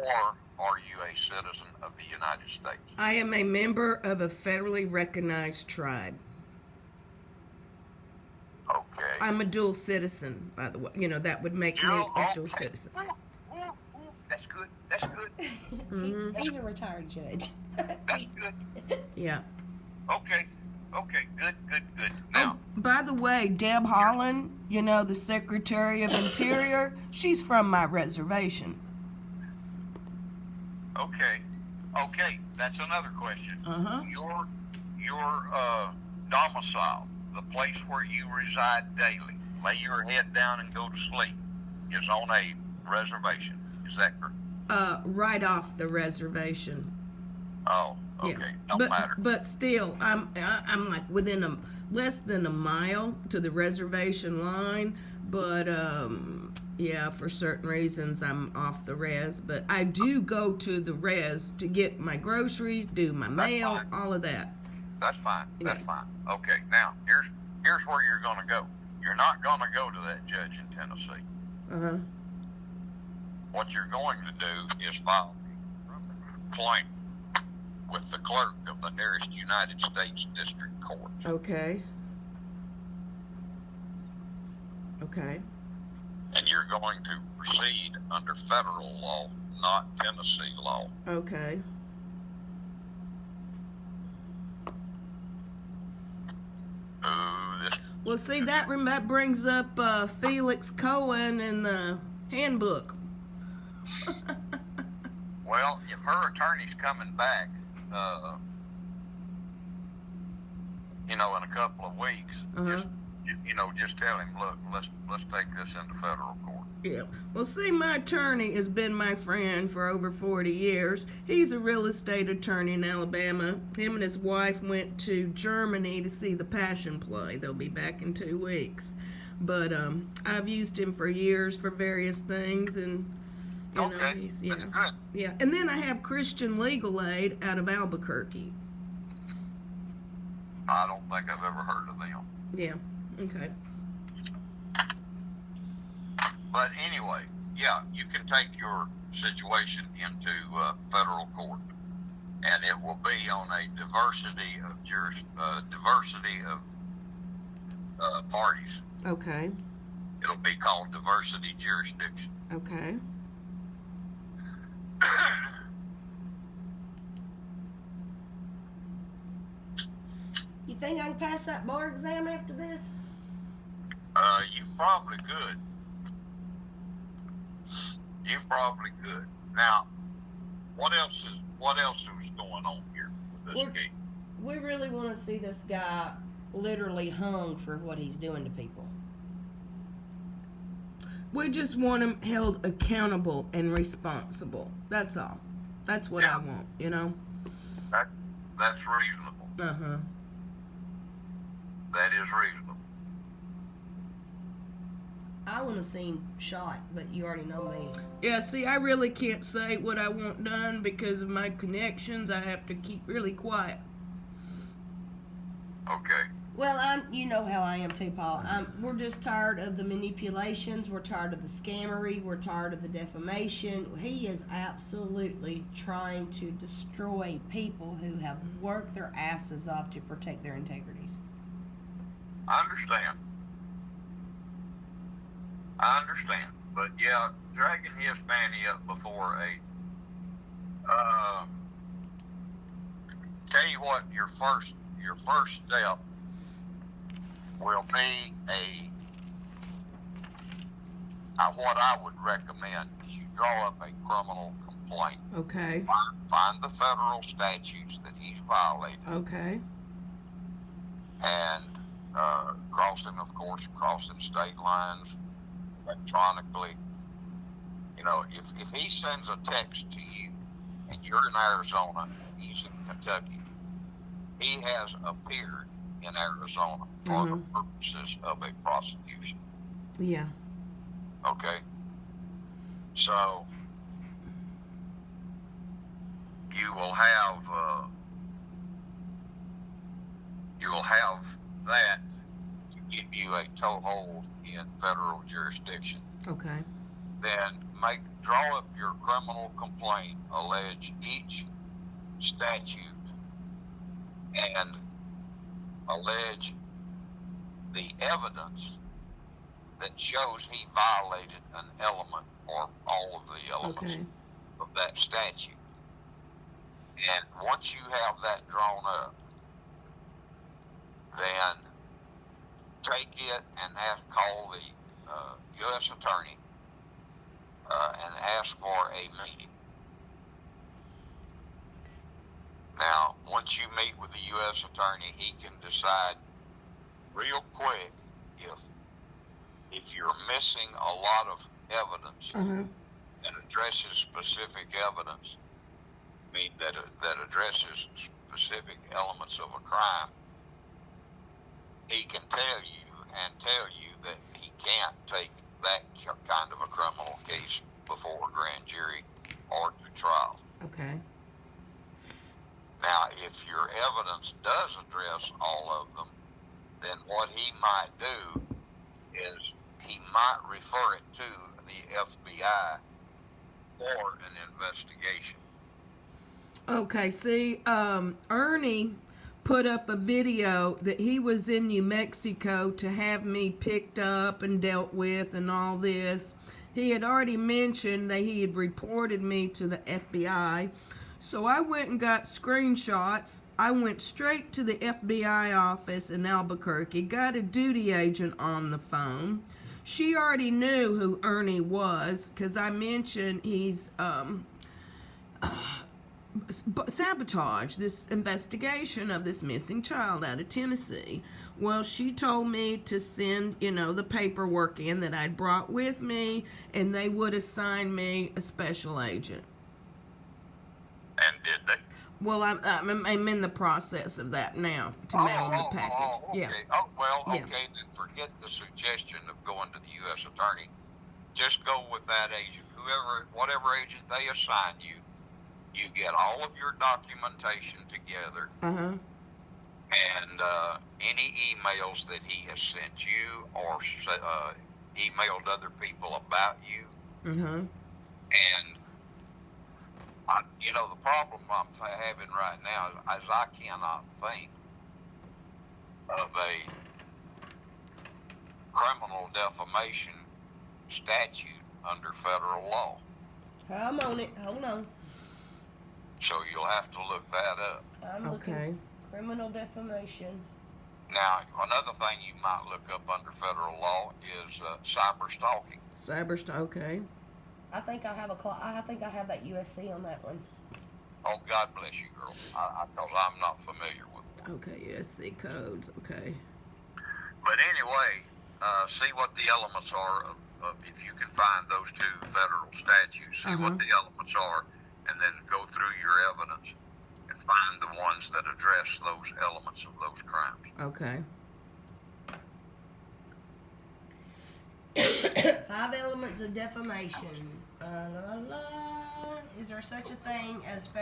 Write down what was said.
or are you a citizen of the United States? I am a member of a federally recognized tribe. Okay. I'm a dual citizen, by the way. That would make me a dual Okay. citizen. That's good. That's good. That's, He's a retired judge. that's good. Yeah. Okay. Okay. Good. Good. Good. Oh, Now, by the way, Deb Holland, the Secretary of Interior, she's from my reservation. okay. Okay. That's another question. Uh-huh. Your domicile, the place where you reside daily, lay your head down and go to sleep, is on a reservation. Is that correct? Right off the reservation. Oh, okay. Yeah. Don't but matter. but still, I'm like within less than a mile to the reservation line. But yeah, for certain reasons I'm off the res. But I do go to the res to get my groceries, do my That's mail, fine. all of that. That's fine. That's Yeah. fine. Okay. Now, here's where you're going to go. You're not going to go to that judge in Tennessee. Uh-huh. What you're going to do is file a complaint with the clerk of the nearest United States District Court. Okay. Okay. And you're going to proceed under federal law, not Tennessee law. Okay. Ooh, this. Well, see, that brings up Felix Cohen in the handbook. Well, if her attorney's coming back, in a couple of weeks, Uh-huh. just tell him, look, let's take this into federal court. Yeah. Well, see, my attorney has been my friend for over 40 years. He's a real estate attorney in Alabama. Him and his wife went to Germany to see the Passion play. They'll be back in 2 weeks. But I've used him for years for various things, and Okay, he's that's good. yeah. And then I have Christian Legal Aid out of Albuquerque. I don't think I've ever heard of them. Yeah. Okay. But anyway, yeah, you can take your situation into federal court, and it will be on a diversity of parties. Okay. It'll be called diversity jurisdiction. Okay. You think I can pass that bar exam after this? You probably could. You probably could. Now, what else is going on here with this Well, case? We really want to see this guy literally hung for what he's doing to people. We just want him held accountable and responsible. That's all. That's what I want, That's reasonable. Uh-huh. That is reasonable. I want to see him shot, but you already know me. Yeah, see, I really can't say what I want done because of my connections. I have to keep really quiet. Okay. Well, you know how I am too, Paul. We're just tired of the manipulations. We're tired of the scammery. We're tired of the defamation. He is absolutely trying to destroy people who have worked their asses off to protect their integrities. I understand. But yeah, dragging his fanny up before tell you what, your first step will be what I would recommend is you draw up a criminal complaint. Okay. Find the federal statutes that he's violated, Okay. and crossing state lines electronically. If he sends a text to you and you're in Arizona, he's in Kentucky, he has appeared in Arizona for the purposes of a prosecution. Yeah. Okay? So you will have that to give you a toehold in federal jurisdiction. Okay. then draw up your criminal complaint, allege each statute, and allege the evidence that shows he violated an element or all of the elements Okay. of that statute. And once you have that drawn up, then take it and call the U.S. attorney and ask for a meeting. Now, once you meet with the U.S. attorney, he can decide real quick if you're missing a lot of evidence that addresses specific evidence, I mean that addresses specific elements of a crime. He can tell you that he can't take that kind of a criminal case before a grand jury or to trial. Okay. Now, if your evidence does address all of them, then what he might do is he might refer it to the FBI for an investigation. Okay, see, Ernie put up a video that he was in New Mexico to have me picked up and dealt with and all this. He had already mentioned that he had reported me to the FBI. So I went and got screenshots. I went straight to the FBI office in Albuquerque, got a duty agent on the phone. She already knew who Ernie was because I mentioned he's sabotage this investigation of this missing child out of Tennessee. Well, she told me to send, the paperwork in that I'd brought with me, and they would assign me a special agent. And did they? Well, I'm in the process of that now to mail the package. Okay. Yeah. Okay, Yeah. then forget the suggestion of going to the U.S. attorney. Just go with that agent. Whatever agent they assign you, you get all of your documentation together, and any emails that he has sent you or emailed other people about you. And the problem I'm having right now is I cannot think of a criminal defamation statute under federal law. I'm on it. Hold on. So you'll have to look that up. I'm looking. Criminal defamation. Now, another thing you might look up under federal law is cyber stalking. Okay. I think I have that USC on that one. Oh, God bless you, girl. Because I'm not familiar with it. Okay, USC codes. Okay. But anyway, see what the elements are if you can find those two federal statutes. See what the elements are, and then go through your evidence and find the ones that address those elements of those crimes. Okay. 5 elements of defamation. Is there such a thing as